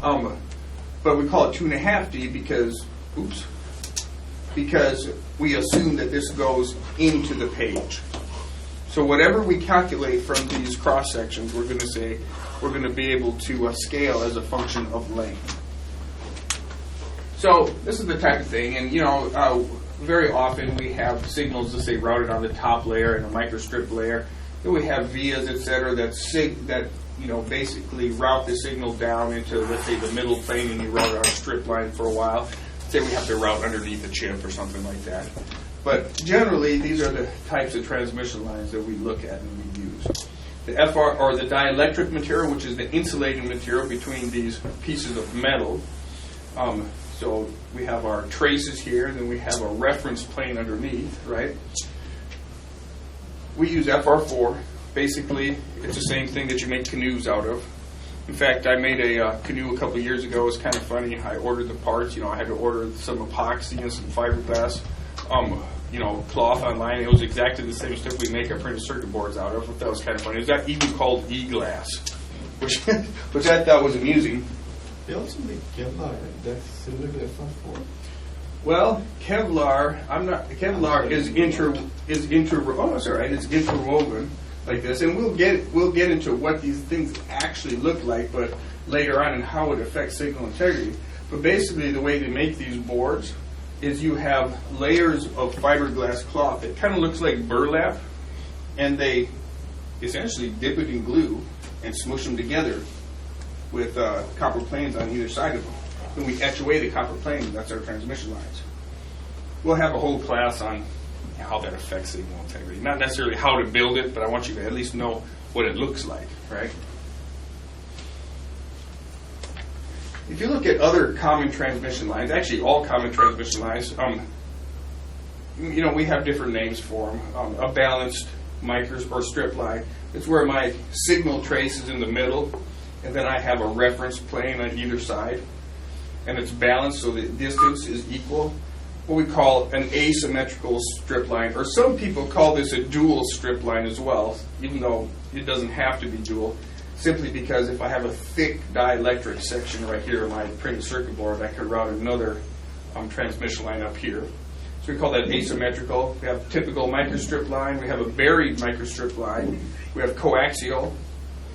But we call it 2.5D because, because we assume that this goes into the page. So whatever we calculate from these cross sections, we're going to say we're going to be able to scale as a function of length. So this is the type of thing, and very often we have signals, let's say, routed on the top layer and a microstrip layer. Then we have vias, etc., that basically route the signal down into, let's say, the middle plane, and you route it on a strip line for a while. Say we have to route underneath a chip or something like that. But generally, these are the types of transmission lines that we look at and we use. The FR, or the dielectric material, which is the insulating material between these pieces of metal. So we have our traces here, and then we have a reference plane underneath, right? We use FR4. Basically, it's the same thing that you make canoes out of. In fact, I made a canoe a couple of years ago. It was kind of funny. I ordered the parts. I had to order some epoxy and some fiberglass, cloth online. It was exactly the same stuff we make our printed circuit boards out of. I thought that was kind of funny. It was even called e-glass, which I thought was amusing. They also make Kevlar, right? That's similar to FR4. Well, Kevlar, is it's interwoven like this, and we'll get into what these things actually look like, but later on, and how it affects signal integrity. But basically, the way they make these boards is you have layers of fiberglass cloth. It kind of looks like burlap, and they essentially dip it in glue and smush them together with copper planes on either side of them. When we etch away the copper plane, that's our transmission lines. We'll have a whole class on how that affects signal integrity. Not necessarily how to build it, but I want you to at least know what it looks like, right? If you look at other common transmission lines, actually all common transmission lines, we have different names for them. A balanced micro or strip line, it's where my signal trace is in the middle, and then I have a reference plane on either side, and it's balanced so the distance is equal. What we call an asymmetrical strip line, or some people call this a dual strip line as well, even though it doesn't have to be dual, simply because if I have a thick dielectric section right here in my printed circuit board, I could route another transmission line up here. So we call that asymmetrical. We have typical microstrip line. We have a buried microstrip line. We have coaxial.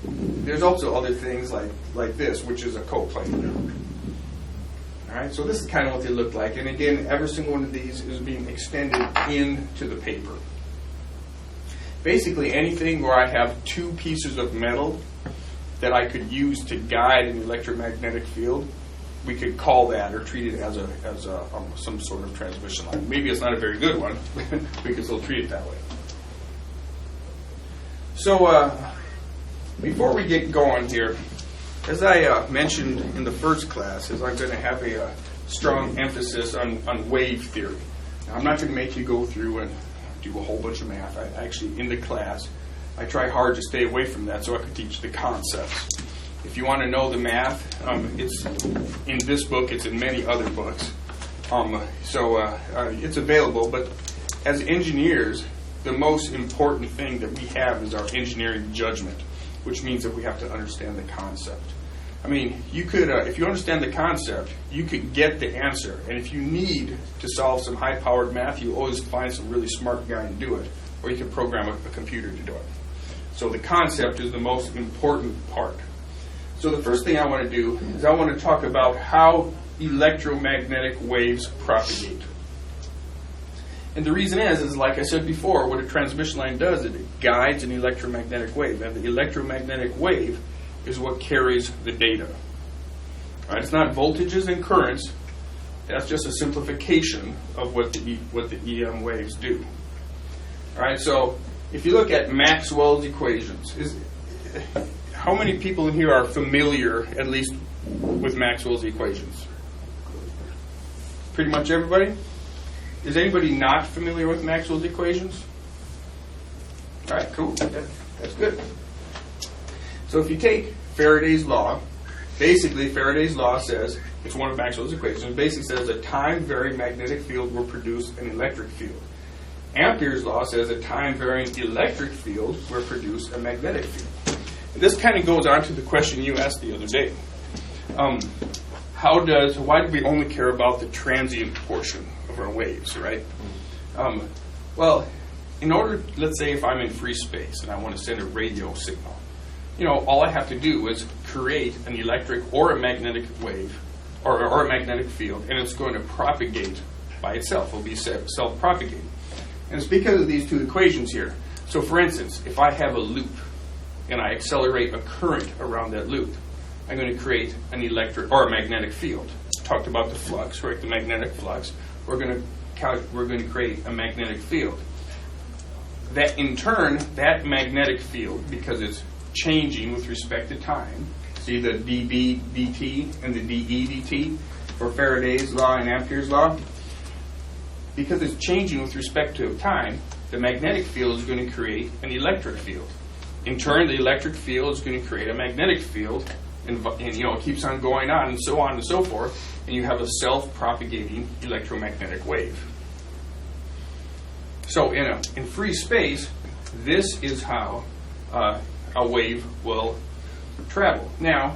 There's also other things like this, which is a coplanar. All right, so this is kind of what they look like. And again, every single one of these is being extended into the paper. Basically, anything where I have two pieces of metal that I could use to guide an electromagnetic field, we could call that or treat it as some sort of transmission line. Maybe it's not a very good one, but we can still treat it that way. So before we get going here, as I mentioned in the first class, is I'm going to have a strong emphasis on wave theory. Now, I'm not going to make you go through and do a whole bunch of math. I actually, in the class, I try hard to stay away from that so I can teach the concepts. If you want to know the math, it's in this book. It's in many other books. It's available. But as engineers, the most important thing that we have is our engineering judgment, which means that we have to understand the concept. I mean, you could, if you understand the concept, you could get the answer. And if you need to solve some high-powered math, you always find some really smart guy to do it, or you can program a computer to do it. So the concept is the most important part. So the first thing I want to do is I want to talk about how electromagnetic waves propagate. And the reason is like I said before, what a transmission line does is it guides an electromagnetic wave. And the electromagnetic wave is what carries the data. All right, it's not voltages and currents. That's just a simplification of what the EM waves do. All right, so if you look at Maxwell's equations, how many people in here are familiar, at least, with Maxwell's equations? Pretty much everybody? Is anybody not familiar with Maxwell's equations? All right, cool. That's good. So if you take Faraday's law, basically Faraday's law says, it's one of Maxwell's equations, it basically says a time-varying magnetic field will produce an electric field. Ampere's law says a time-varying electric field will produce a magnetic field. And this kind of goes on to the question you asked the other day. why do we only care about the transient portion of our waves, right? Well, in order, let's say if I'm in free space and I want to send a radio signal, all I have to do is create an electric or a magnetic wave or a magnetic field, and it's going to propagate by itself. It'll be self-propagating. And it's because of these two equations here. So for instance, if I have a loop and I accelerate a current around that loop, I'm going to create an electric or a magnetic field. Talked about the flux, right? The magnetic flux. We're going to create a magnetic field. That in turn, that magnetic field, because it's changing with respect to time, see the dB dt and the dE dt for Faraday's law and Ampere's law? Because it's changing with respect to time, the magnetic field is going to create an electric field. In turn, the electric field is going to create a magnetic field, and it keeps on going on and so forth, and you have a self-propagating electromagnetic wave. So in free space, this is how a wave will travel. Now,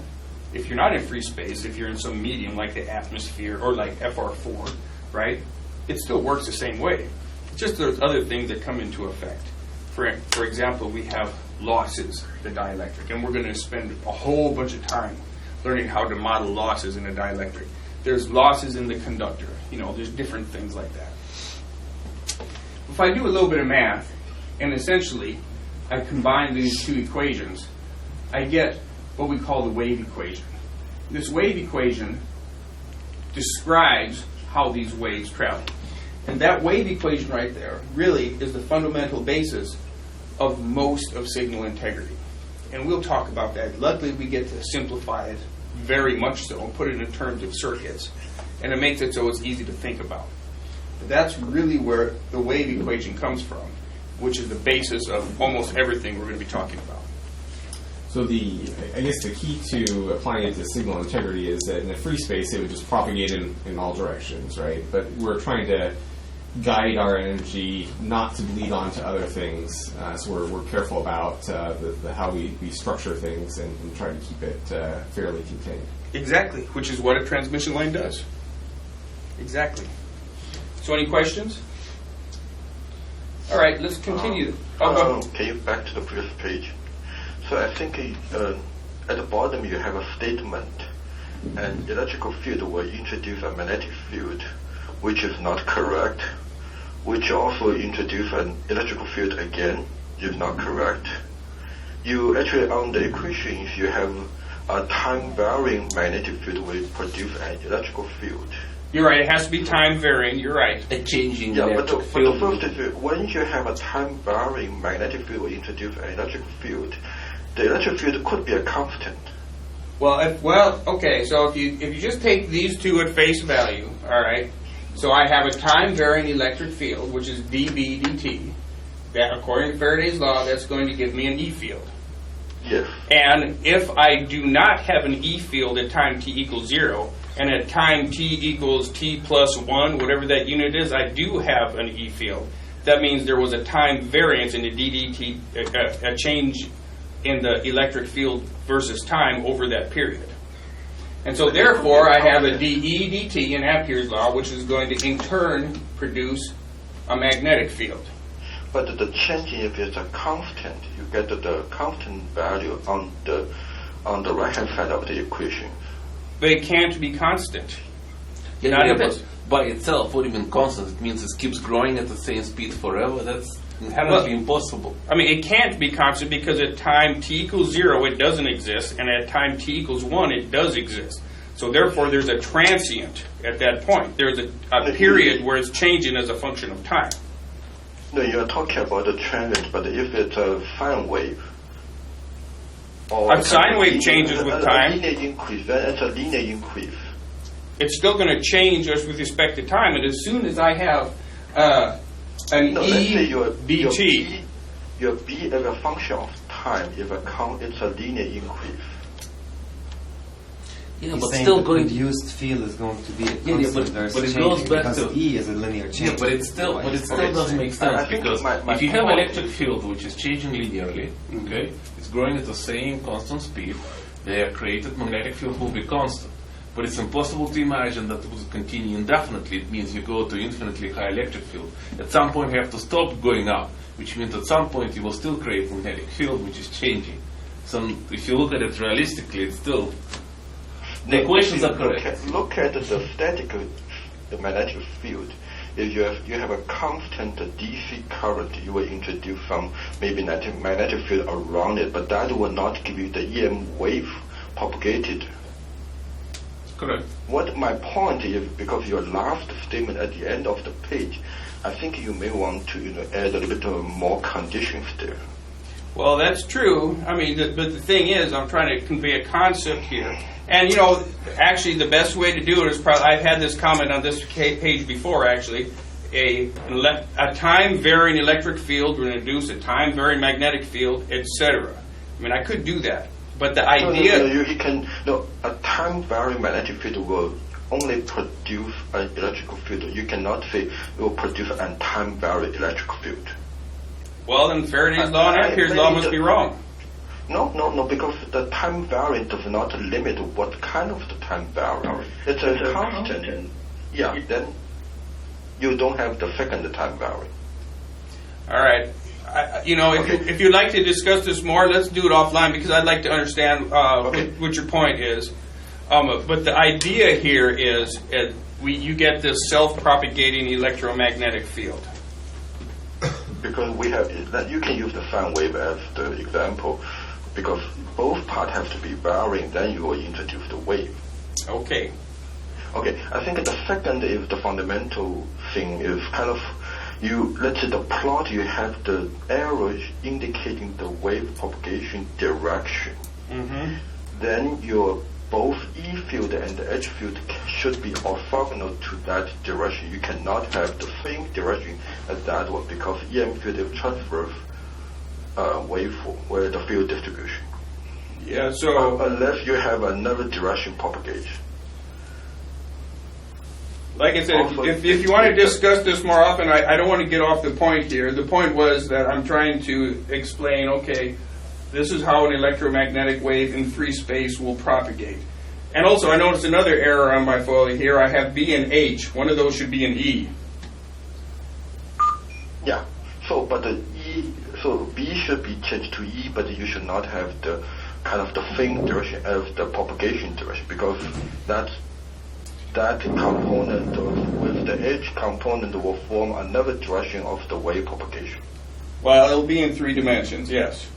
if you're not in free space, if you're in some medium like the atmosphere or like FR4, right, it still works the same way. Just there's other things that come into effect. For example, we have losses, the dielectric, and we're going to spend a whole bunch of time learning how to model losses in a dielectric. There's losses in the conductor. There's different things like that. If I do a little bit of math, and essentially I combine these two equations, I get what we call the wave equation. This wave equation describes how these waves travel. And that wave equation right there really is the fundamental basis of most of signal integrity. And we'll talk about that. Luckily, we get to simplify it very much so and put it in terms of circuits. And it makes it so it's easy to think about. But that's really where the wave equation comes from, which is the basis of almost everything we're going to be talking about. So I guess the key to applying it to signal integrity is that in a free space, it would just propagate in all directions, right? But we're trying to guide our energy not to bleed on to other things. So we're careful about how we structure things and try to keep it fairly contained. Exactly, which is what a transmission line does. Exactly. So any questions? All right, let's continue. Can you back to the previous page? So I think at the bottom you have a statement, an electrical field will introduce a magnetic field, which is not correct, which also introduce an electrical field again, is not correct. You actually, on the equations, you have a time-varying magnetic field will produce an electrical field. You're right, it has to be time-varying, you're right. A changing but electric field. But the first is, when you have a time-varying magnetic field will introduce an electric field, the electric field could be a constant. Okay, so if you just take these two at face value, all right, so I have a time-varying electric field, which is dB dt. That, according to Faraday's law, that's going to give me an E field. Yes. And if I do not have an E field at time t equals 0, and at time t equals t plus 1, whatever that unit is, I do have an E field. That means there was a time variance in the ddt, a change in the electric field versus time over that period. And so therefore, I have a dE dt in Ampere's law, which is going to in turn produce a magnetic field. But the change, if it's a constant, you get the constant value on the right-hand side of the equation. They can't be constant. But by itself, what do you mean constant? It means it keeps growing at the same speed forever? That's inherently impossible. I mean, it can't be constant because at time t equals 0, it doesn't exist, and at time t equals 1, it does exist. So therefore, there's a transient at that point. There's a period where it's changing as a function of time. No, you're talking about the transient, but if it's a sine wave, or a sine wave changes with time. Linear increase, then it's a linear increase. It's still going to change just with respect to time, and as soon as I have an dt, your b as a function of time, it's a linear increase. Yeah, He's but saying still the going. produced field is going to be a constant. But it goes back because to E is a linear change. Yeah, but it still doesn't make sense because if you have an electric field which is changing linearly, okay, it's growing at the same constant speed, the created magnetic field will be constant. But it's impossible to imagine that it would continue indefinitely. It means you go to infinitely high electric field. At some point you have to stop going up, which means at some point you will still create a magnetic field which is changing. So if you look at it realistically, it's still... The equations are correct. Look at the static the magnetic field. If you have a constant DC current, you will introduce some maybe magnetic field around it, but that will not give you the EM wave propagated. Correct. What my point is, because your last statement at the end of the page, I think you may want to add a little bit more conditions there. Well, that's true. I mean, but the thing is, I'm trying to convey a concept here. And, actually the best way to do it is probably, I've had this comment on this page before, actually. A time-varying electric field will induce a time-varying magnetic field, etc. I mean, I could do that. But the idea... a time-varying magnetic field will only produce an electrical field. You cannot say it will produce a time-varying electric field. Well, then Faraday's law and Ampere's law must be wrong. No, because the time variant does not limit what kind of the time variant. It's a constant. Yeah, then you don't have the second time variant. All right. If you'd like to discuss this more, let's do it offline because I'd like to understand what your point is. But the idea here is you get this self-propagating electromagnetic field. Because we have that, you can use the sine wave as the example. Because both parts have to be varying, then you will introduce the wave. Okay. Okay, I think the second is the fundamental thing is kind of, let's say the plot, you have the arrows indicating the wave propagation direction. Mm-hmm. Then your both E field and the H field should be orthogonal to that direction. You cannot have the same direction as that one because EM field is transverse waveform, where the field distribution. Yeah, so... unless you have another direction propagation. Like I said, if you want to discuss this more often, I don't want to get off the point here. The point was that I'm trying to explain, okay, this is how an electromagnetic wave in free space will propagate. And also, I noticed another error on my folio here. I have B and H. One of those should be an E. Yeah, so B should be changed to E, but you should not have the kind of the same direction as the propagation direction because that component with the H component will form another direction of the wave propagation. Well, it'll be in 3 dimensions, yes.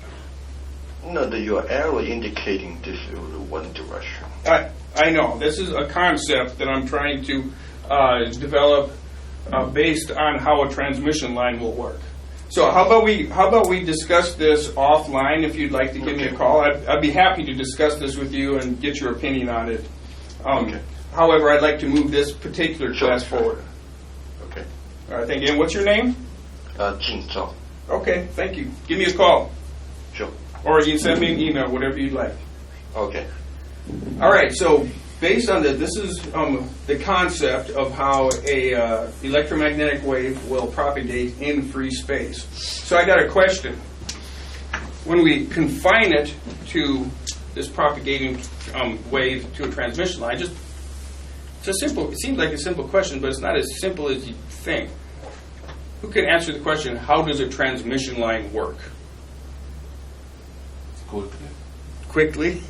No, your arrow indicating this is one direction. I know. This is a concept that I'm trying to develop based on how a transmission line will work. So how about we discuss this offline if you'd like to give me a call. I'd be happy to discuss this with you and get your opinion on it. Okay. However, I'd like to move this particular class forward. Okay. All right, thank you. And what's your name? Jing Zhao. Okay, thank you. Give me a call. Sure. Or you can send me an email, whatever you'd like. Okay. All right, so based on that, this is the concept of how a electromagnetic wave will propagate in free space. So I got a question. When we confine it to this propagating wave to a transmission line, it seems like a simple question, but it's not as simple as you think. Who can answer the question, how does a transmission line work? Quickly?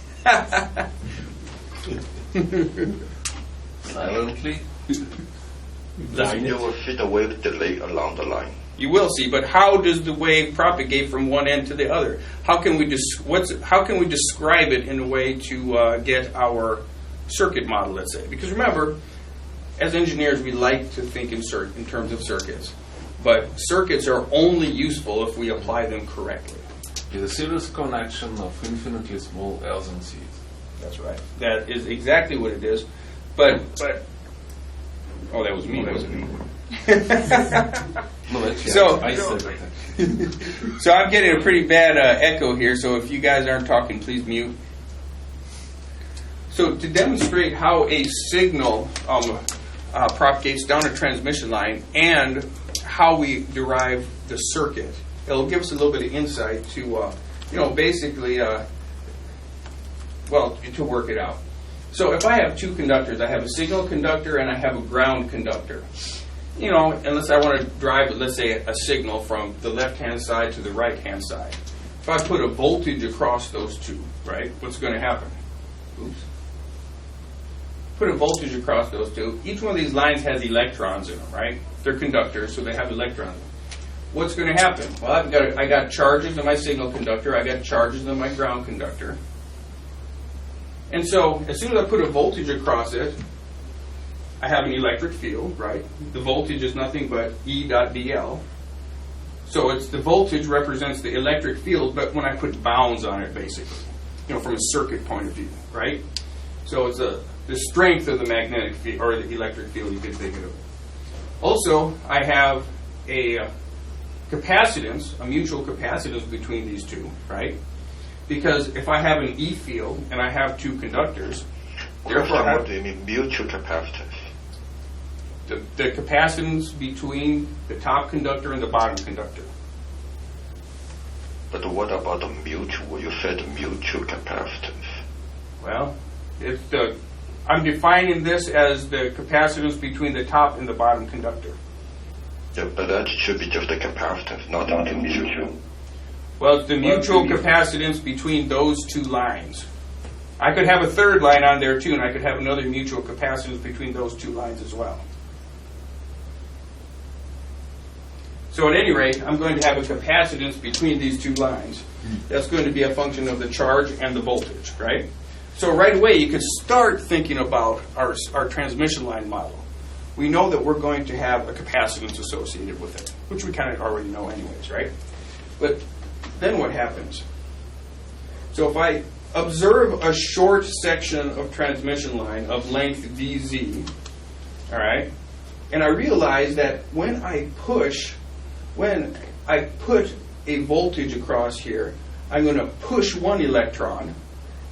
Silently. You will see the wave delay along the line. You will see, but how does the wave propagate from one end to the other? How can we describe it in a way to get our circuit model, let's say? Because remember, as engineers, we like to think in terms of circuits, but circuits are only useful if we apply them correctly. Is a series connection of infinitely small L's and C's. That's right. That is exactly what it is. But oh, that was me, wasn't it? No, actually, So- I said that. So I'm getting a pretty bad echo here, so if you guys aren't talking, please mute. So to demonstrate how a signal propagates down a transmission line and how we derive the circuit, it'll give us a little bit of insight to, basically, to work it out. So if I have two conductors, I have a signal conductor and I have a ground conductor. You know, unless I want to drive, let's say, a signal from the left-hand side to the right-hand side. If I put a voltage across those two, right, what's going to happen? Oops. Put a voltage across those two. Each one of these lines has electrons in them, right? They're conductors, so they have electrons. What's going to happen? Well, I got charges in my signal conductor. I got charges in my ground conductor. And so, as soon as I put a voltage across it, I have an electric field, right? The voltage is nothing but E dot dl. So it's the voltage represents the electric field, but when I put bounds on it, basically, you know, from a circuit point of view, right? So it's the strength of the magnetic field or the electric field, you can think of it. Also, I have a capacitance, a mutual capacitance between these two, right? Because if I have an E field and I have two conductors, therefore I What do you mean mutual capacitance? the capacitance between the top conductor and the bottom conductor. But what about the mutual? You said mutual capacitance. Well, I'm defining this as the capacitance between the top and the bottom conductor. Yeah, but that should be just a capacitance, not a mutual. Well, it's the mutual capacitance between those two lines. I could have a third line on there too, and I could have another mutual capacitance between those two lines as well. So at any rate, I'm going to have a capacitance between these two lines. That's going to be a function of the charge and the voltage, right? So right away, you could start thinking about our transmission line model. We know that we're going to have a capacitance associated with it, which we kind of already know anyways, right? But then what happens? So if I observe a short section of transmission line of length dz, all right, and I realize that when I put a voltage across here, I'm going to push one electron,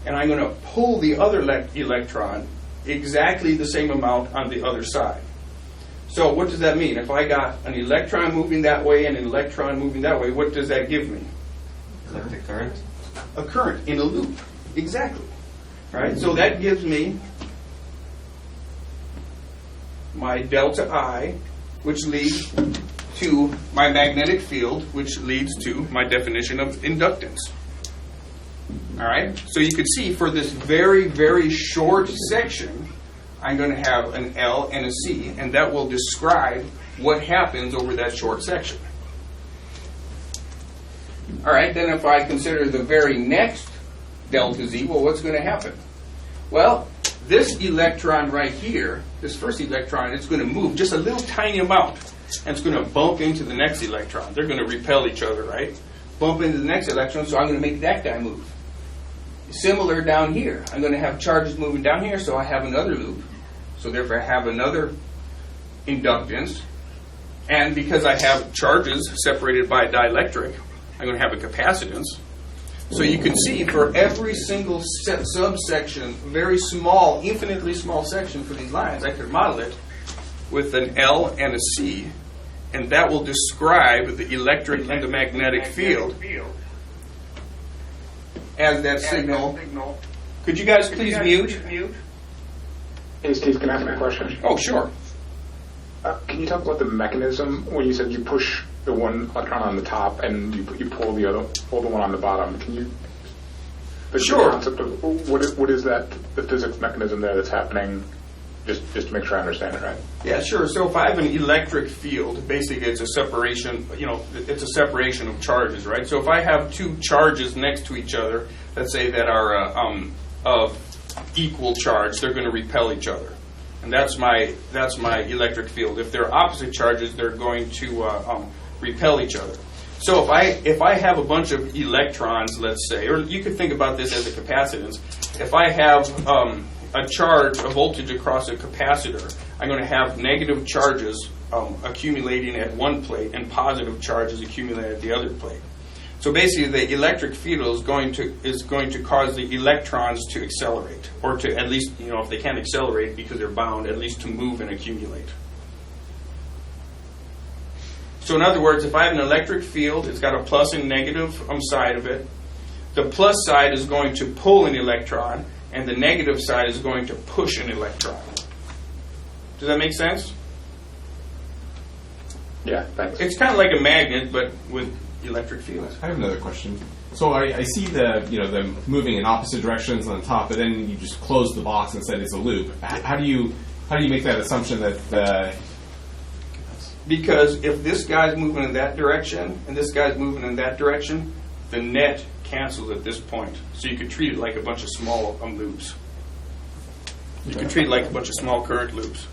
and I'm going to pull the other electron exactly the same amount on the other side. So what does that mean? If I got an electron moving that way and an electron moving that way, what does that give me? Electric current. A current in a loop. Exactly. Right? So that gives me my delta I, which leads to my magnetic field, which leads to my definition of inductance. All right? So you can see for this very, very short section, I'm going to have an L and a C, and that will describe what happens over that short section. All right, then if I consider the very next delta Z, well, what's going to happen? Well, this electron right here, this first electron, it's going to move just a little tiny amount, and it's going to bump into the next electron. They're going to repel each other, right? Bump into the next electron, so I'm going to make that guy move. Similar down here. I'm going to have charges moving down here, so I have another loop. So therefore I have another inductance. And because I have charges separated by a dielectric, I'm going to have a capacitance. So you can see for every single subsection, very small, infinitely small section for these lines, I could model it with an L and a C, and that will describe the electric and the magnetic field as that signal. Could you guys please mute? Hey, Steve, can I ask you a question? Oh, sure. Can you talk about the mechanism when you said you push the one electron on the top and you pull the one on the bottom? Can you? Sure. The concept of what is that? The physics mechanism there that's happening? Just to make sure I understand it right. Yeah, sure. So if I have an electric field, basically it's a separation. It's a separation of charges, right? So if I have two charges next to each other, let's say that are of equal charge, they're going to repel each other, and that's my electric field. If they're opposite charges, they're going to repel each other. So if I have a bunch of electrons, let's say, or you could think about this as a capacitance. If I have a charge, a voltage across a capacitor, I'm going to have negative charges accumulating at one plate and positive charges accumulating at the other plate. So basically, the electric field is going to cause the electrons to accelerate, or to at least, if they can't accelerate because they're bound, at least to move and accumulate. So in other words, if I have an electric field, it's got a plus and negative side of it. The plus side is going to pull an electron, and the negative side is going to push an electron. Does that make sense? Yeah, thanks. It's kind of like a magnet, but with electric fields. I have another question. So I see them moving in opposite directions on top, but then you just close the box and said it's a loop. How do you make that assumption that Because if this guy's moving in that direction and this guy's moving in that direction, the net cancels at this point. So you could treat it like a bunch of small loops. You could treat it like a bunch of small current loops.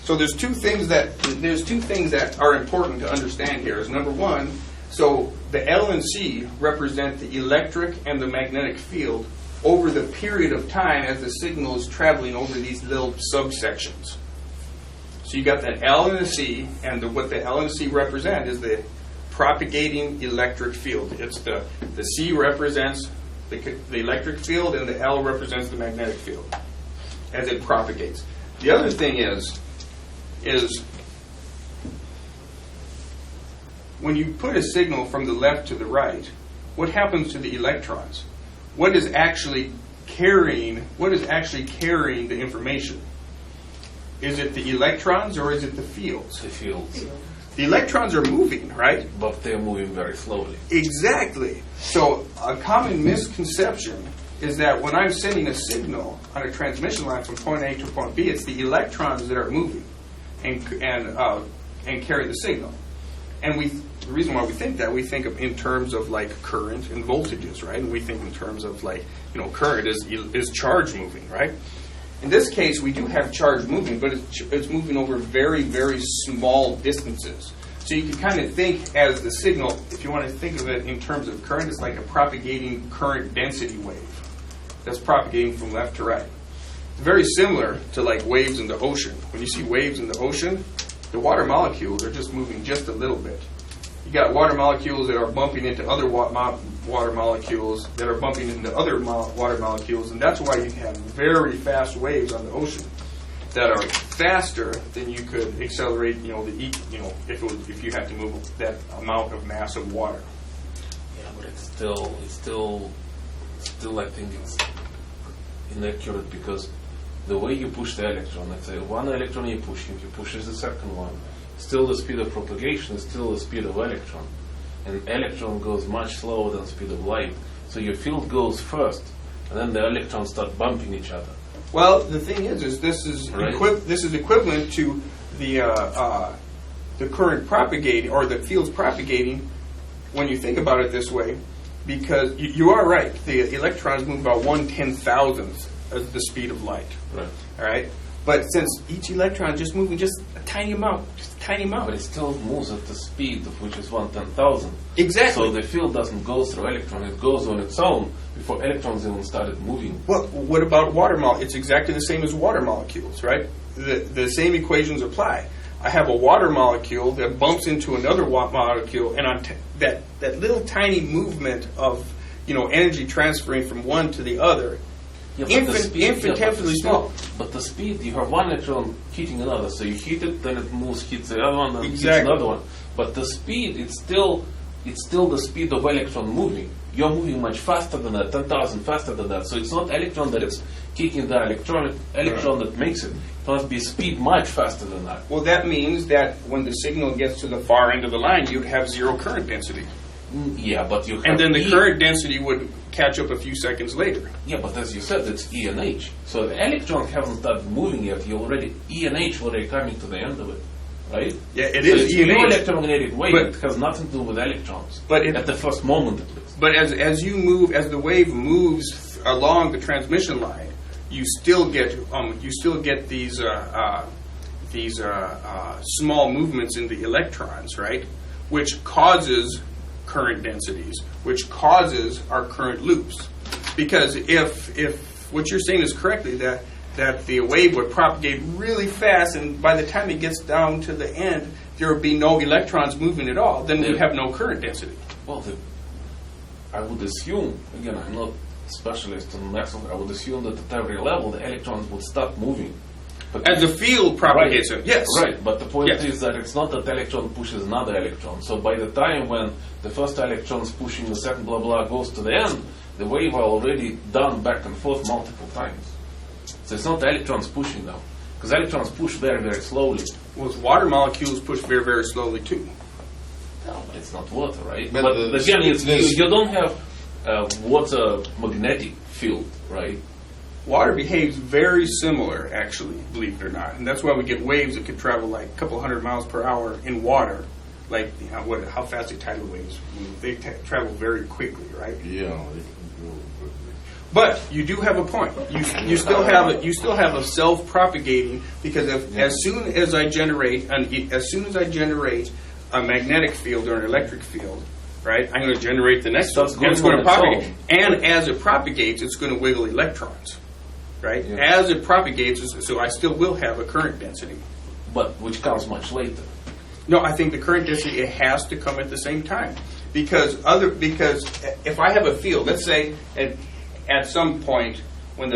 So there's two things that are important to understand here. Is number one, so the L and C represent the electric and the magnetic field over the period of time as the signal is traveling over these little subsections. So you got that L and a C, and what the L and C represent is the propagating electric field. It's the C represents the electric field, and the L represents the magnetic field as it propagates. The other thing is when you put a signal from the left to the right, what happens to the electrons? What is actually carrying the information? Is it the electrons or is it the fields? The fields. The electrons are moving, right? But they're moving very slowly. Exactly. So a common misconception is that when I'm sending a signal on a transmission line from point A to point B, it's the electrons that are moving and carry the signal. And the reason why we think of in terms of like current and voltages, right? And we think in terms of like, current is charge moving, right? In this case, we do have charge moving, but it's moving over very, very small distances. So you can kind of think as the signal, if you want to think of it in terms of current, it's like a propagating current density wave that's propagating from left to right. It's very similar to like waves in the ocean. When you see waves in the ocean, the water molecules are just moving just a little bit. You got water molecules that are bumping into other water molecules that are bumping into other water molecules, and that's why you have very fast waves on the ocean that are faster than you could accelerate, if you had to move that amount of mass of water. Yeah, but it's still I think it's inaccurate because the way you push the electron, let's say one electron you pushes the second one. Still the speed of propagation is still the speed of electron. And electron goes much slower than the speed of light. So your field goes first, and then the electrons start bumping each other. Well, the thing is this is Right. this is equivalent to the current propagating or the fields propagating when you think about it this way, because you are right. The electrons move about 1/10,000th of the speed of light. Right. All right, but since each electron is just moving just a tiny amount, But it still moves at the speed of which is 1/10,000. Exactly. So the field doesn't go through electron; it goes on its own before electrons even started moving. Well, what about water molecules? It's exactly the same as water molecules, right? The same equations apply. I have a water molecule that bumps into another molecule, and on that little tiny movement of energy transferring from one to the other, Yeah, but the speed- infinitesimally yeah, small. But the speed, you have one electron hitting another, so you hit it, then it moves, hits the other one, then hits Exactly. another one. But the speed, it's still the speed of electron moving. You're moving much faster than that, 10,000 faster than that. So it's not electron that is kicking the electron that makes it. It must be speed much faster than that. Well, that means that when the signal gets to the far end of the line, you'd have zero current density. Yeah, but you have And then the E- current density would catch up a few seconds later. Yeah, but as you said, it's E and H. So the electron haven't started moving yet. You already E and H already coming to the end of it, right? Yeah, it So is it's E and pure H. electromagnetic wave. But- It has nothing to do with electrons. But it- at the first moment, at least. But as the wave moves along the transmission line, you still get these small movements in the electrons, right? Which causes current densities, which causes our current loops. Because if what you're saying is correctly, that the wave would propagate really fast, and by the time it gets down to the end, there would be no electrons moving at all. Then we'd have no current density. Well, I would assume, again, I'm not a specialist in maximum, I would assume that at every level the electrons would start moving. But As the field propagates it, yes. Right, but the point Yes. is that it's not that electron pushes another electron. So by the time when the first electron is pushing the second blah blah goes to the end, the wave are already done back and forth multiple times. So it's not the electrons pushing them, because electrons push very, very slowly. Well, water molecules push very, very slowly too. No, but it's not water, right? But But, the- again, it's, this- you don't have water magnetic field, right? Water behaves very similar, actually, believe it or not, and that's why we get waves that could travel like a couple hundred miles per hour in water. Like how fast do tidal waves move? They travel very quickly, right? Yeah, they can go quickly. But you do have a point. You still have a self-propagating, because as soon as I generate a magnetic field or an electric field, right? I'm going to generate the next one, Starts and it's going going to on its propagate. own. And as it propagates, it's going to wiggle electrons, right? Yeah. As it propagates, so I still will have a current density. But which comes much later. No, I think the current density, it has to come at the same time, because if I have a field, let's say at some point when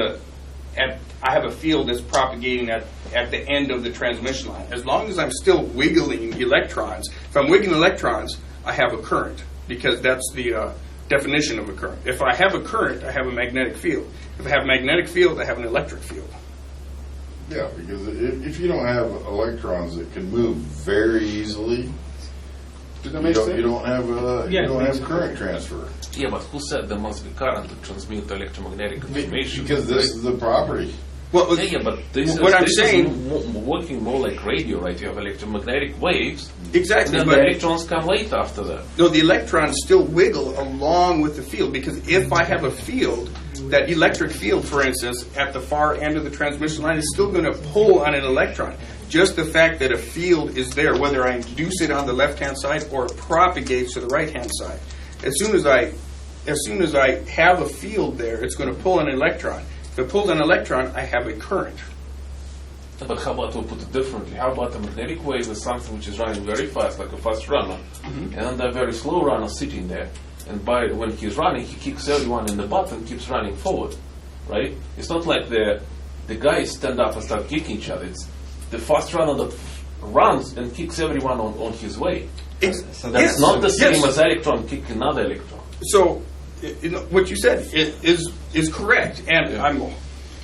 I have a field that's propagating at the end of the transmission line, as long as I'm still wiggling electrons, if I'm wiggling electrons, I have a current, because that's the definition of a current. If I have a current, I have a magnetic field. If I have a magnetic field, I have an electric field. Yeah, because if you don't have electrons that can move very easily, Does that make sense? you don't have Yeah, you don't it makes have current transfer. Yeah, but who said there must be current to transmit electromagnetic information? Because this is the property. Well, Yeah, but this what is, I'm this saying, is working more like radio, right? You have electromagnetic waves, exactly, and then the but electrons come later after that. no, the electrons still wiggle along with the field, because if I have a field, that electric field, for instance, at the far end of the transmission line is still going to pull on an electron. Just the fact that a field is there, whether I induce it on the left-hand side or it propagates to the right-hand side. As soon as I have a field there, it's going to pull an electron. If it pulls an electron, I have a current. But how about we put it differently? How about a magnetic wave is something which is running very fast, like a fast runner, and then there are very slow runners sitting there. And when he's running, he kicks everyone in the butt and keeps running forward, right? It's not like the guys stand up and start kicking each other. It's the fast runner that runs and kicks everyone on his way. So That's not the same as electron kicking another electron. So, what you said is correct, and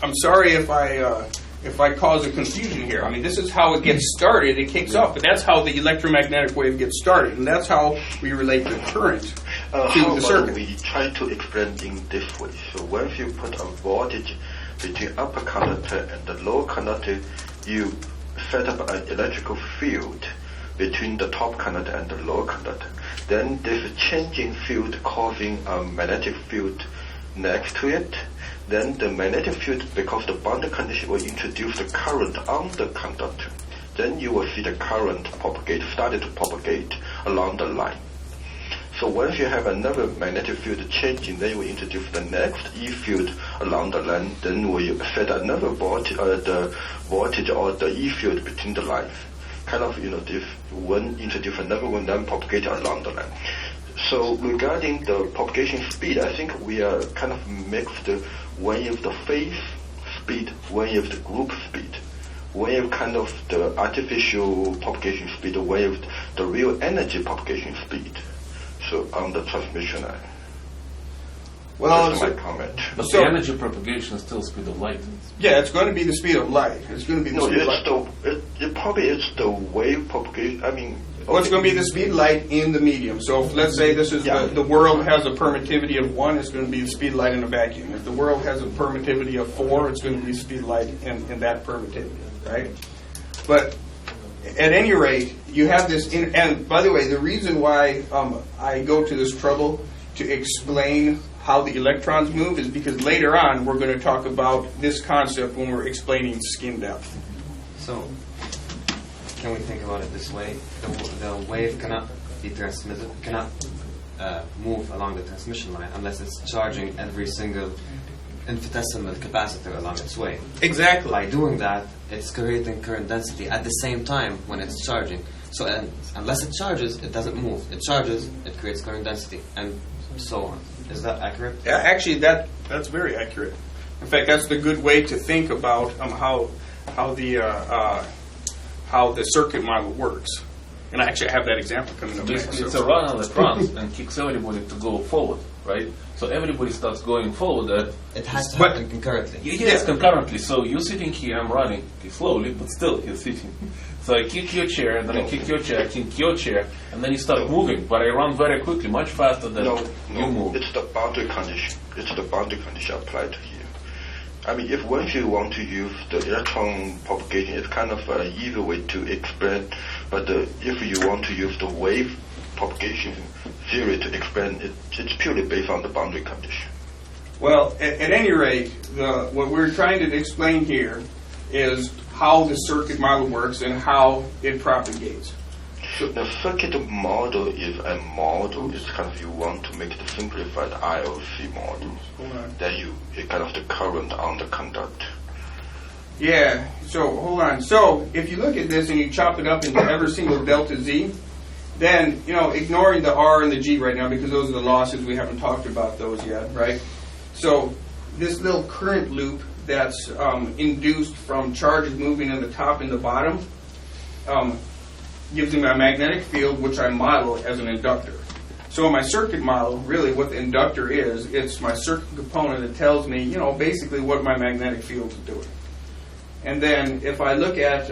I'm sorry if I cause a confusion here. I mean, this is how it gets started. It kicks off, but that's how the electromagnetic wave gets started, and that's how we relate the current to How the about circuit. we try to explain in this way? So once you put a voltage between upper conductor and the lower conductor, you set up an electrical field between the top conductor and the lower conductor. Then there's a changing field causing a magnetic field next to it. Then the magnetic field, because the boundary condition will introduce the current on the conductor. Then you will see the current started to propagate along the line. So once you have another magnetic field changing, then you will introduce the next E field along the line. Then we set another voltage, the voltage or the E field between the lines. Kind of, this one introduce another one, then propagate along the line. So regarding the propagation speed, I think we are kind of mixed. One is the phase speed, one is the group speed. One is kind of the artificial propagation speed, one is the real energy propagation speed. So on the transmission line. Well, That's my comment. But So- the energy propagation is still speed of light. yeah, it's going to be the speed of light. It's going to be the No, speed of light. it probably is the wave propagation. I mean, Well, it's going to be the speed of light in the medium. So if, let's say this is the world has a permittivity of 1, it's going to be the speed of light in a vacuum. If the world has a permittivity of 4, it's going to be the speed of light in that permittivity, right? But at any rate, you have this, and by the way, the reason why I go to this trouble to explain how the electrons move is because later on we're going to talk about this concept when we're explaining skin depth. So, can we think about it this way? The wave cannot be transmitted, cannot move along the transmission line unless it's charging every single infinitesimal capacitor along its way. Exactly. By doing that, it's creating current density at the same time when it's charging. So, unless it charges, it doesn't move. It charges, it creates current density, and so on. Is that accurate? Yeah, actually, that's very accurate. In fact, that's the good way to think about how the circuit model works. And actually, I have that example coming up next. Basically, it's a runner that runs and kicks everybody to go forward, right? So everybody starts going follow that. It has to But- happen concurrently. Yes, concurrently. So you're sitting here, I'm running slowly, but still you're sitting. So I kick your chair, then I kick your chair, I kick your chair, and then you start moving. But I run very quickly, much faster than you move. It's the boundary condition. It's the boundary condition applied here. I mean, if once you want to use the electron propagation, it's kind of an easy way to explain. But if you want to use the wave propagation theory to explain it, it's purely based on the boundary condition. Well, at any rate, what we're trying to explain here is how the circuit model works and how it propagates. The circuit model is a model. It's kind of you want to make it a simplified IOC model. That you kind of the current on the conductor. Yeah, so hold on. So if you look at this and you chop it up into every single delta Z, then, ignoring the R and the G right now because those are the losses, we haven't talked about those yet, right? So this little current loop that's induced from charges moving in the top and the bottom gives me a magnetic field, which I model as an inductor. So in my circuit model, really what the inductor is, it's my circuit component that tells me, basically what my magnetic field is doing. And then if I look at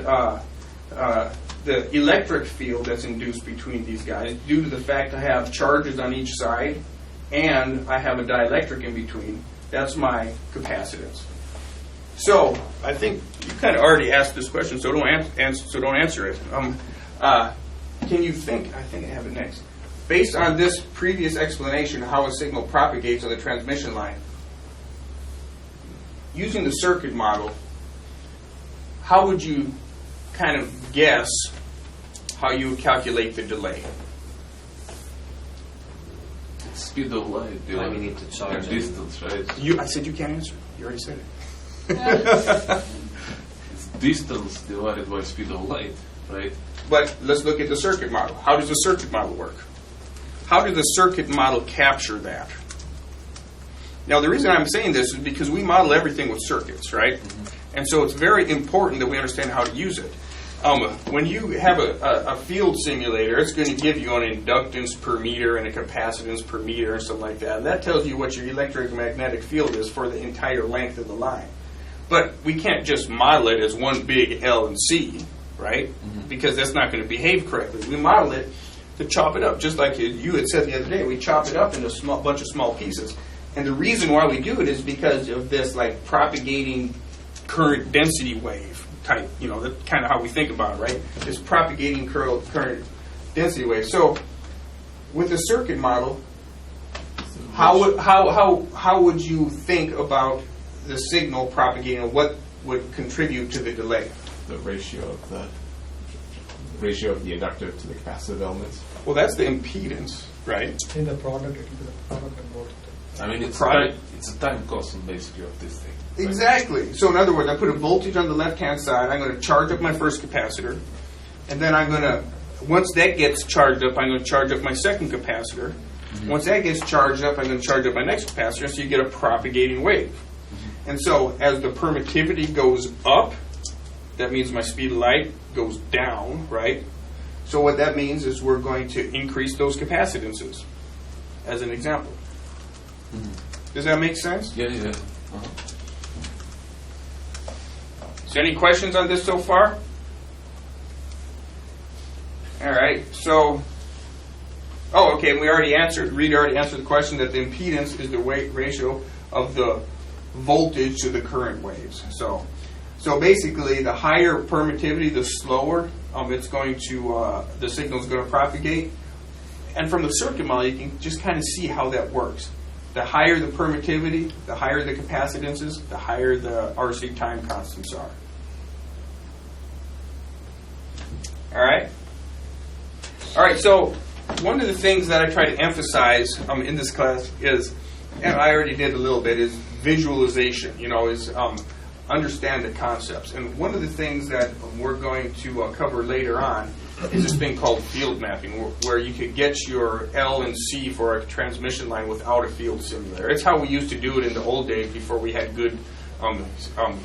the electric field that's induced between these guys, due to the fact I have charges on each side and I have a dielectric in between, that's my capacitance. So I think you kind of already asked this question, so don't answer it. Can you think? I think I have it next. Based on this previous explanation of how a signal propagates on the transmission line, using the circuit model, how would you kind of guess how you would calculate the delay? Speed of light, Time you need to charge and it. distance, right? I said you can't answer. You already said it. It's distance divided by speed of light, right? But let's look at the circuit model. How does the circuit model work? How did the circuit model capture that? Now, the reason I'm saying this is because we model everything with circuits, right? And so it's very important that we understand how to use it. When you have a field simulator, it's going to give you an inductance per meter and a capacitance per meter and stuff like that. And that tells you what your electromagnetic field is for the entire length of the line. But we can't just model it as one big L and C, right? Because that's not going to behave correctly. We model it to chop it up, just like you had said the other day. We chop it up into a bunch of small pieces. And the reason why we do it is because of this propagating current density wave type, that's kind of how we think about it, right? This propagating current density wave. So with the circuit model, how would you think about the signal propagating and what would contribute to the delay? The ratio of the inductive to the capacitive elements. Well, that's the impedance, right? In the product, it will be the product and voltage. I mean, it's a time constant basically of this thing. Right? Exactly. So in other words, I put a voltage on the left-hand side. I'm going to charge up my first capacitor. And then I'm going to, once that gets charged up, I'm going to charge up my second capacitor. Once that gets charged up, I'm going to charge up my next capacitor, so you get a propagating wave. And so as the permittivity goes up, that means my speed of light goes down, right? So what that means is we're going to increase those capacitances, as an example. Does that make sense? Yeah. So any questions on this so far? All right. So, okay. Reed already answered the question that the impedance is the ratio of the voltage to the current waves. So basically, the higher permittivity, the slower it's going to the signal is going to propagate. And from the circuit model, you can just kind of see how that works. The higher the permittivity, the higher the capacitances, the higher the RC time constants are. All right, so one of the things that I try to emphasize in this class is, and I already did a little bit, is visualization, is understand the concepts. And one of the things that we're going to cover later on is this thing called field mapping, where you could get your L and C for a transmission line without a field simulator. It's how we used to do it in the old days before we had good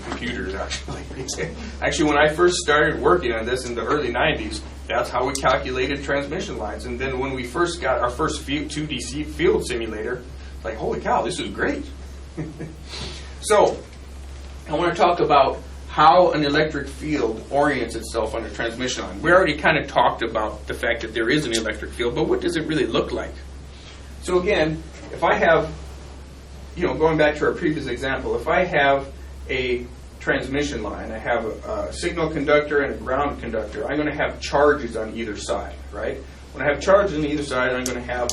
computers, actually. Actually, when I first started working on this in the early 90s, that's how we calculated transmission lines. And then when we first got our first 2D field simulator, like, holy cow, this is great. So, I want to talk about how an electric field orients itself on a transmission line. We already kind of talked about the fact that there is an electric field, but what does it really look like? So again, if I have, going back to our previous example, if I have a transmission line, I have a signal conductor and a ground conductor, I'm going to have charges on either side, right? When I have charges on either side, I'm going to have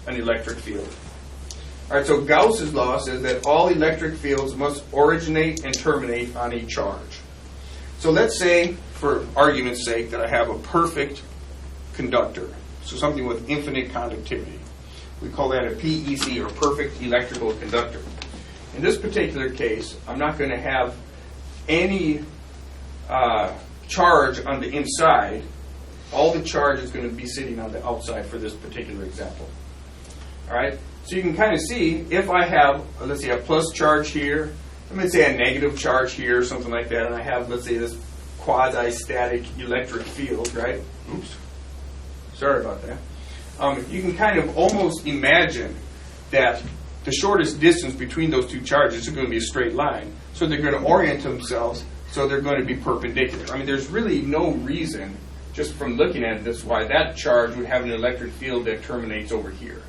an electric field. All right, so Gauss's law says that all electric fields must originate and terminate on a charge. So let's say, for argument's sake, that I have a perfect conductor, so something with infinite conductivity. We call that a PEC, or perfect electrical conductor. In this particular case, I'm not going to have any charge on the inside. All the charge is going to be sitting on the outside for this particular example. All right? So you can kind of see, if I have, let's say, a plus charge here, let me say a negative charge here, something like that, and I have, let's say, this quasi-static electric field, right? Oops. Sorry about that. You can kind of almost imagine that the shortest distance between those two charges is going to be a straight line. So they're going to orient themselves, so they're going to be perpendicular. I mean, there's really no reason, just from looking at this, why that charge would have an electric field that terminates over here.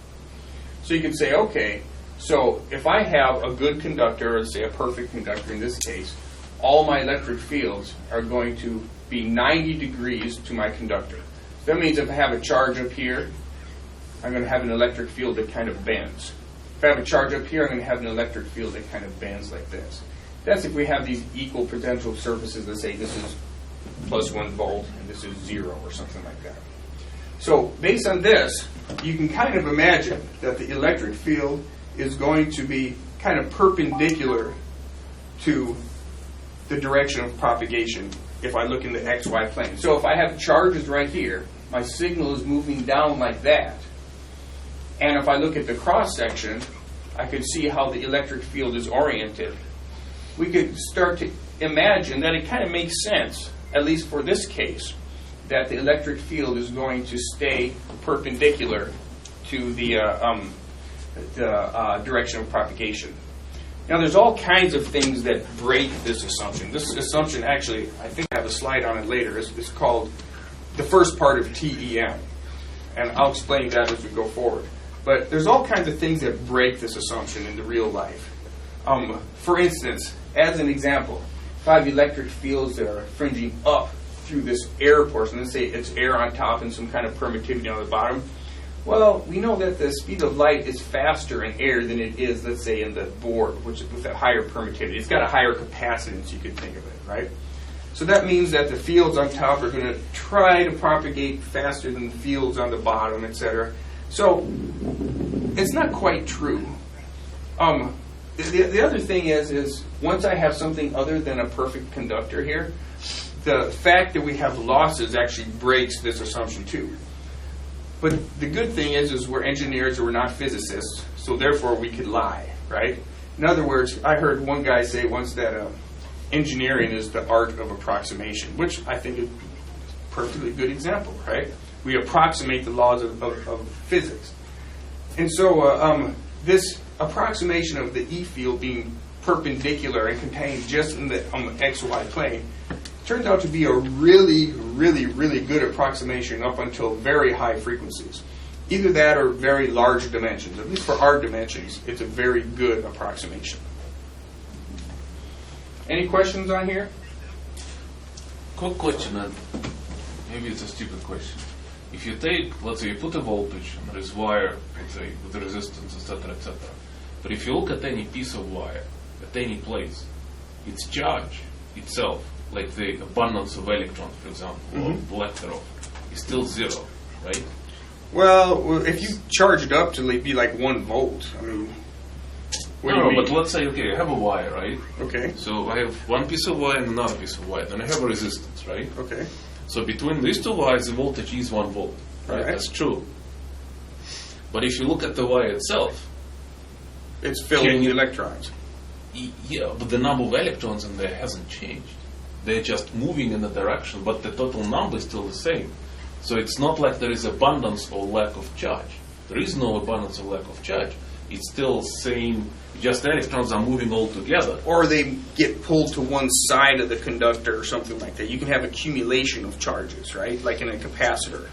So you can say, okay, so if I have a good conductor, or say a perfect conductor in this case, all my electric fields are going to be 90 degrees to my conductor. That means if I have a charge up here, I'm going to have an electric field that kind of bends. If I have a charge up here, I'm going to have an electric field that kind of bends like this. That's if we have these equal potential surfaces that say this is plus 1 volt and this is 0 or something like that. So based on this, you can kind of imagine that the electric field is going to be kind of perpendicular to the direction of propagation if I look in the XY plane. So if I have charges right here, my signal is moving down like that. And if I look at the cross-section, I could see how the electric field is oriented. We could start to imagine that it kind of makes sense, at least for this case, that the electric field is going to stay perpendicular to the direction of propagation. Now, there's all kinds of things that break this assumption. This assumption, actually, I think I have a slide on it later. It's called the first part of TEM. And I'll explain that as we go forward. But there's all kinds of things that break this assumption in the real life. For instance, as an example, if I have electric fields that are fringing up through this air portion, let's say it's air on top and some kind of permittivity on the bottom, well, we know that the speed of light is faster in air than it is, let's say, in the board, which is with a higher permittivity. It's got a higher capacitance, you could think of it, right? So that means that the fields on top are going to try to propagate faster than the fields on the bottom, etc. So it's not quite true. The other thing is once I have something other than a perfect conductor here, the fact that we have losses actually breaks this assumption too. But the good thing is we're engineers or we're not physicists, so therefore we could lie, right? In other words, I heard one guy say once that engineering is the art of approximation, which I think is a perfectly good example, right? We approximate the laws of physics. And so this approximation of the E field being perpendicular and contained just on the XY plane turns out to be a really, really, really good approximation up until very high frequencies. Either that or very large dimensions. At least for our dimensions, it's a very good approximation. Any questions on here? Quick question, and maybe it's a stupid question. If you take, let's say, you put a voltage on this wire, let's say, with the resistance, etc., etc. But if you look at any piece of wire, at any place, its charge itself, like the abundance of electrons, for example, or electron, is still 0, right? Well, if you charge it up to be like 1 volt, I mean, what do you mean? But let's say, okay, I have a wire, right? Okay. So I have one piece of wire and another piece of wire. Then I have a resistance, right? Okay. So between these two wires, the voltage is 1 volt, right? That's true. But if you look at the wire itself, it's filled with electrons. Yeah, but the number of electrons in there hasn't changed. They're just moving in a direction, but the total number is still the same. So it's not like there is abundance or lack of charge. There is no abundance or lack of charge. it's still same. Just the electrons are moving all together. Or they get pulled to one side of the conductor or something like that. You can have accumulation of charges, right? Like in a capacitor.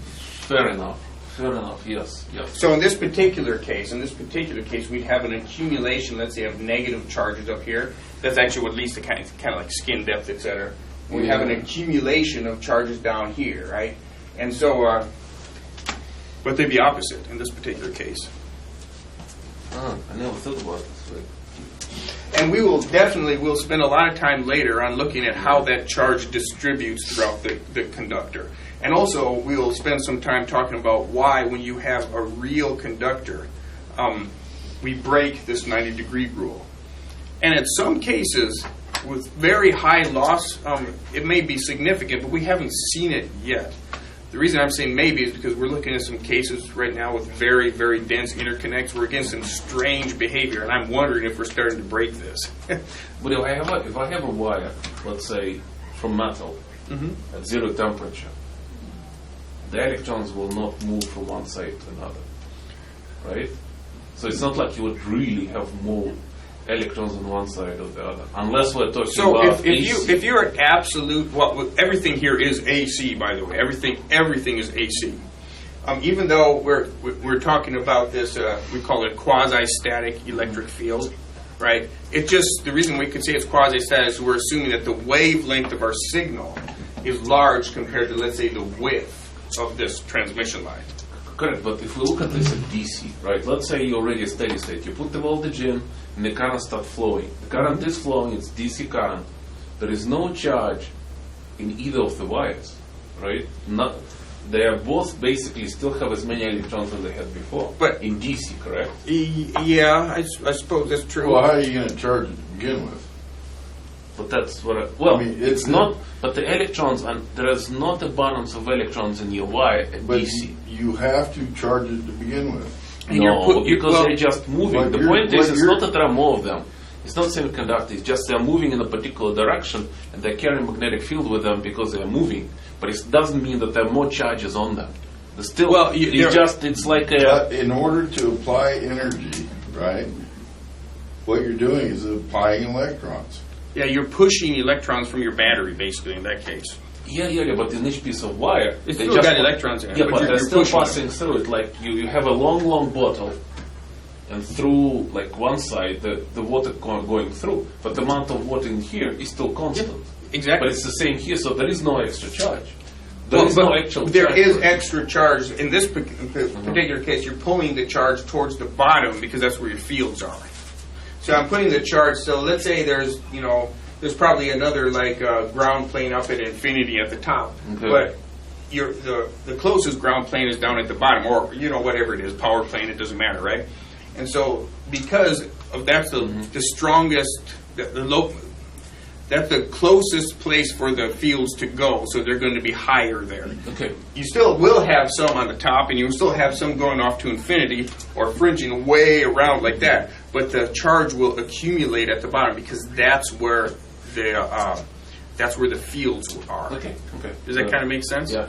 Fair enough. Fair enough. Yes. Yes. So in this particular case, we'd have an accumulation, let's say, of negative charges up here. That's actually what leads to kind of like skin depth, etc. We have an accumulation of charges down here, right? And so, but they'd be opposite in this particular case. I never thought about it this way. And we'll spend a lot of time later on looking at how that charge distributes throughout the conductor. And also, we'll spend some time talking about why, when you have a real conductor, we break this 90-degree rule. And in some cases, with very high loss, it may be significant, but we haven't seen it yet. The reason I'm saying maybe is because we're looking at some cases right now with very, very dense interconnects. We're against some strange behavior, and I'm wondering if we're starting to break this. But if I have a wire, let's say from metal, at 0 temperature, the electrons will not move from one side to another, right? So it's not like you would really have more electrons on one side or the other, unless we're talking about AC. if you're at absolute, everything here is AC, by the way. Everything is AC. Even though we're talking about this, we call it quasi-static electric field, right? It just, the reason we could say it's quasi-static is we're assuming that the wavelength of our signal is large compared to, let's say, the width of this transmission line. Correct, but if we look at this at DC, right, let's say you're already a steady state. You put the voltage in, and the current starts flowing. The current is flowing, it's DC current. There is no charge in either of the wires, right? They are both basically still have as many electrons as they had before. But in DC, correct? Yeah, I suppose that's true. Well, how are you going to charge it to begin with? But that's what it's not. But the electrons, and there is not a balance of electrons in your wire at But DC. you have to charge it to begin with. And No, because they're just moving. But The you're- point is, but it's you're- not that there are more of them. It's not semiconductor. It's just they're moving in a particular direction, and they carry a magnetic field with them because they're moving. But it doesn't mean that there are more charges on them. There's still, it's like a. But in order to apply energy, right, what you're doing is applying electrons. Yeah, you're pushing electrons from your battery, basically, in that case. Yeah, but in each piece of wire, It's they still got electrons in it. Yeah, but they're you're still pushing passing through it. Like you have a long bottle, and through like one side, the water going through, but the amount of water in here is still constant. Exactly. But it's the same here, so there is no extra charge. There is no actual There charge. is extra charge. In this particular case, you're pulling the charge towards the bottom because that's where your fields are. So I'm putting the charge, so let's say there's probably another ground plane up at infinity at the top. Okay. But the closest ground plane is down at the bottom, or whatever it is, power plane, it doesn't matter, right? And so because of that's the strongest, that's the closest place for the fields to go, so they're going to be higher there. Okay. You still will have some on the top, and you will still have some going off to infinity or fringing way around like that. But the charge will accumulate at the bottom because that's where the fields are. Okay. Does that kind of make sense? Yeah.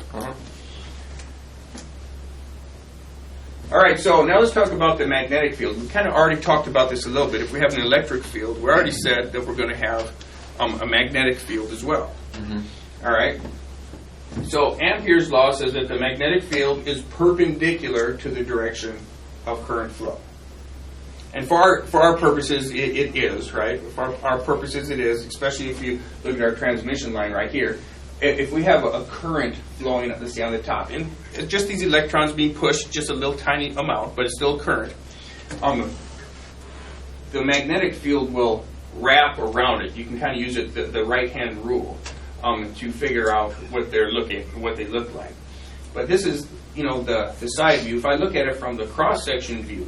All right, so now let's talk about the magnetic field. We kind of already talked about this a little bit. If we have an electric field, we already said that we're going to have a magnetic field as well. All right. So Ampere's law says that the magnetic field is perpendicular to the direction of current flow. And for our purposes, it is, right? For our purposes, it is, especially if you look at our transmission line right here. If we have a current flowing, let's say, on the top, and it's just these electrons being pushed just a little tiny amount, but it's still current, the magnetic field will wrap around it. You can kind of use it the right-hand rule to figure out what they look like. But this is, the side view. If I look at it from the cross-section view,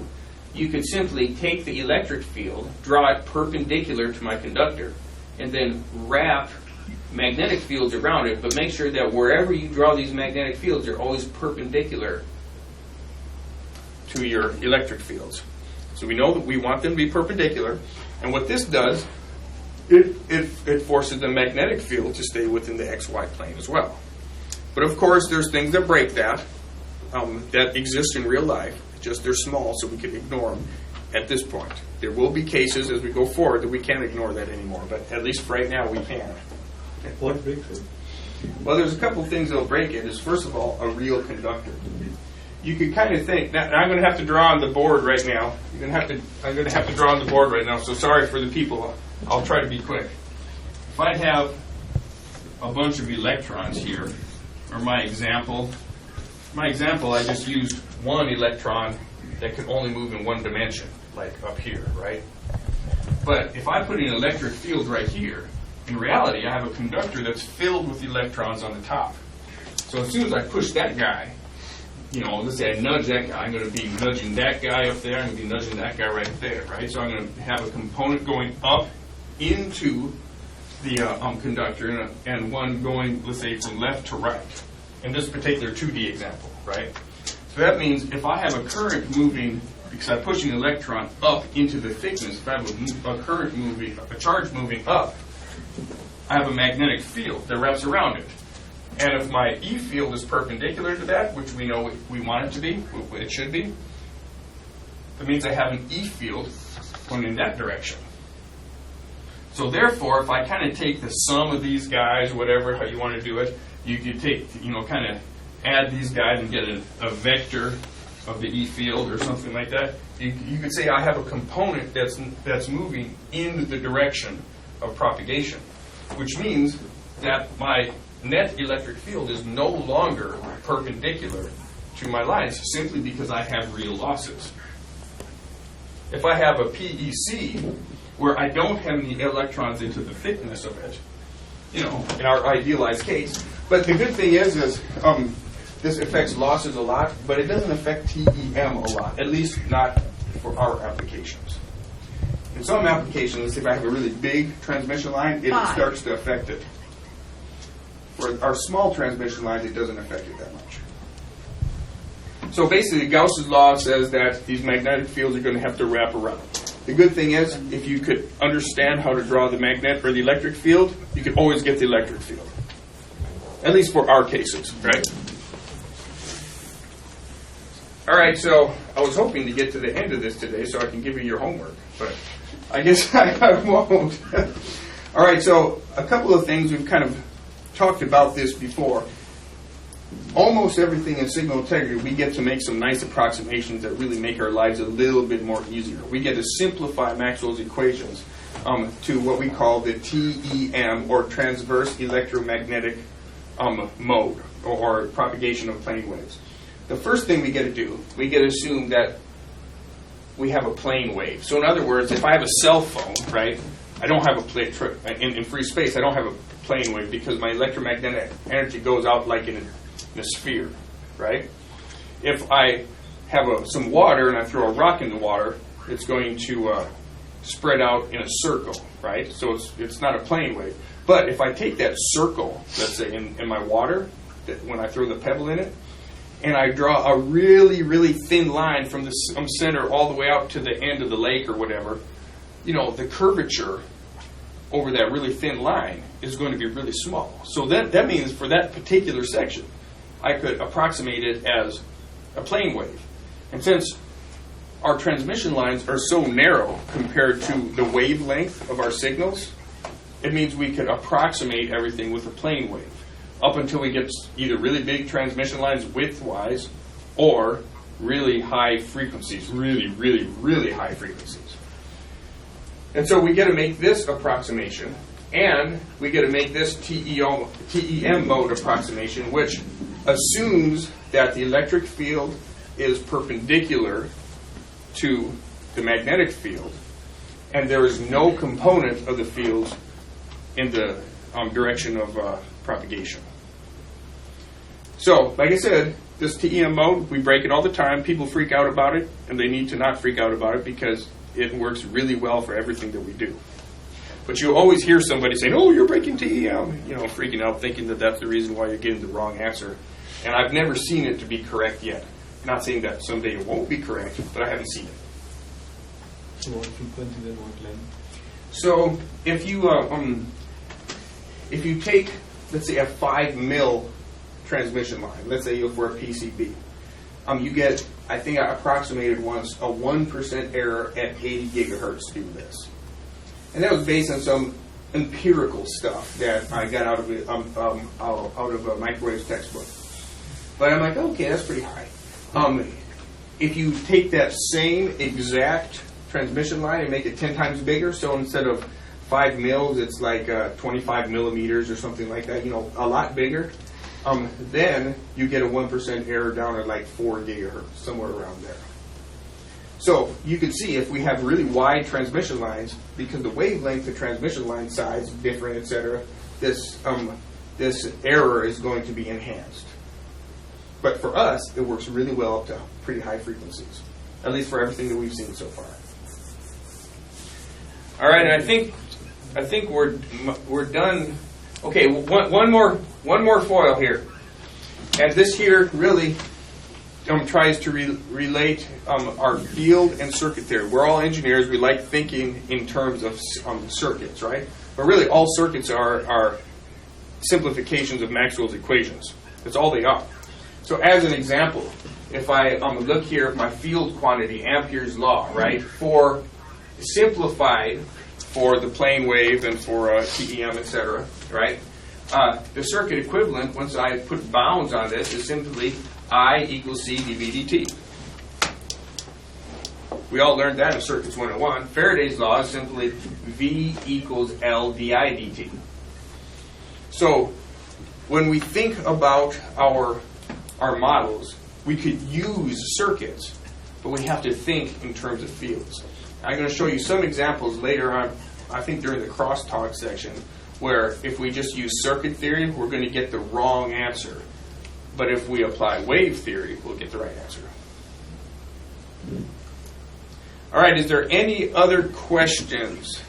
you could simply take the electric field, draw it perpendicular to my conductor, and then wrap magnetic fields around it, but make sure that wherever you draw these magnetic fields, they're always perpendicular to your electric fields. So we know that we want them to be perpendicular, and what this does, it forces the magnetic field to stay within the XY plane as well. But of course, there's things that break that exist in real life. just they're small, so we can ignore them at this point. There will be cases as we go forward that we can't ignore that anymore, but at least for right now we can. What breaks it? Well, there's a couple of things that'll break it. Is first of all, a real conductor. You could kind of think. Now I'm going to have to draw on the board right now. I'm going to have to draw on the board right now. So sorry for the people. I'll try to be quick. If I have a bunch of electrons here, or my example, I just used one electron that could only move in one dimension, like up here, right? But if I put an electric field right here, in reality, I have a conductor that's filled with electrons on the top. So as soon as I push that guy, let's say I nudge that guy, I'm going to be nudging that guy up there, I'm going to be nudging that guy right there, right? So I'm going to have a component going up into the conductor and one going, let's say, from left to right. In this particular 2D example, right? So that means if I have a current moving, because I'm pushing an electron up into the thickness, if I have a current moving, a charge moving up, I have a magnetic field that wraps around it. And if my E field is perpendicular to that, which we know we want it to be, it should be, that means I have an E field going in that direction. So therefore, if I kind of take the sum of these guys, whatever, how you want to do it, you could take, kind of add these guys and get a vector of the E field or something like that. You could say I have a component that's moving in the direction of propagation, which means that my net electric field is no longer perpendicular to my lines simply because I have real losses. If I have a PEC where I don't have any electrons into the thickness of it, in our idealized case. But the good thing is this affects losses a lot, but it doesn't affect TEM a lot, at least not for our applications. In some applications, if I have a really big transmission line, it starts to affect it. For our small transmission lines, it doesn't affect it that much. So basically, Gauss's law says that these magnetic fields are going to have to wrap around. The good thing is, if you could understand how to draw the magnet or the electric field, you could always get the electric field. At least for our cases, right? All right, so I was hoping to get to the end of this today so I can give you your homework, but I guess I won't. All right, so a couple of things. We've kind of talked about this before. Almost everything in signal integrity, we get to make some nice approximations that really make our lives a little bit more easier. We get to simplify Maxwell's equations to what we call the TEM, or transverse electromagnetic mode, or propagation of plane waves. The first thing we get to do, we get to assume that we have a plane wave. So in other words, if I have a cell phone, right, I don't have a plane in free space. I don't have a plane wave because my electromagnetic energy goes out like in a sphere, right? If I have some water and I throw a rock in the water, it's going to spread out in a circle, right? So it's not a plane wave. But if I take that circle, let's say in my water, when I throw the pebble in it, and I draw a really, really thin line from the center all the way out to the end of the lake or whatever, the curvature over that really thin line is going to be really small. So that means for that particular section, I could approximate it as a plane wave. And since our transmission lines are so narrow compared to the wavelength of our signals, it means we could approximate everything with a plane wave up until we get either really big transmission lines width-wise or really high frequencies, really, really, really high frequencies. And so we get to make this approximation, and we get to make this TEM mode approximation, which assumes that the electric field is perpendicular to the magnetic field, and there is no component of the fields in the direction of propagation. So, like I said, this TEM mode, we break it all the time. People freak out about it, and they need to not freak out about it because it works really well for everything that we do. But you always hear somebody saying, "Oh, you're breaking TEM," freaking out, thinking that that's the reason why you're getting the wrong answer. And I've never seen it to be correct yet. Not saying that someday it won't be correct, but I haven't seen it. So what frequency then what length? So if you take, let's say, a 5 mil transmission line, let's say for a PCB, you get I think I approximated once a 1% error at 80 gigahertz through this. And that was based on some empirical stuff that I got out of it, out of a microwave textbook. But I'm like, okay, that's pretty high. If you take that same exact transmission line and make it 10 times bigger, so instead of 5 mils, it's like 25 millimeters or something like that, a lot bigger, then you get a 1% error down at like 4 gigahertz, somewhere around there. So you can see if we have really wide transmission lines, because the wavelength of transmission line size is different, etc., this error is going to be enhanced. But for us, it works really well up to pretty high frequencies, at least for everything that we've seen so far. All right, and I think we're done. Okay, one more foil here, and this here really tries to relate our field and circuit theory. We're all engineers. We like thinking in terms of circuits, right? But really, all circuits are simplifications of Maxwell's equations. That's all they are. So as an example, if I look here at my field quantity, Ampere's law, right, for simplified for the plane wave and for TEM, etc., right, the circuit equivalent, once I put bounds on this, is simply I equals C dV dt. We all learned that in Circuits 101. Faraday's law is simply V equals L di dt. So when we think about our models, we could use circuits, but we have to think in terms of fields. I'm going to show you some examples later on, I think during the crosstalk section, where if we just use circuit theory, we're going to get the wrong answer. But if we apply wave theory, we'll get the right answer. All right, is there any other questions?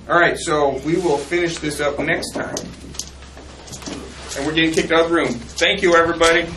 All right, so we will finish this up next time. And we're getting kicked out of the room. Thank you, everybody.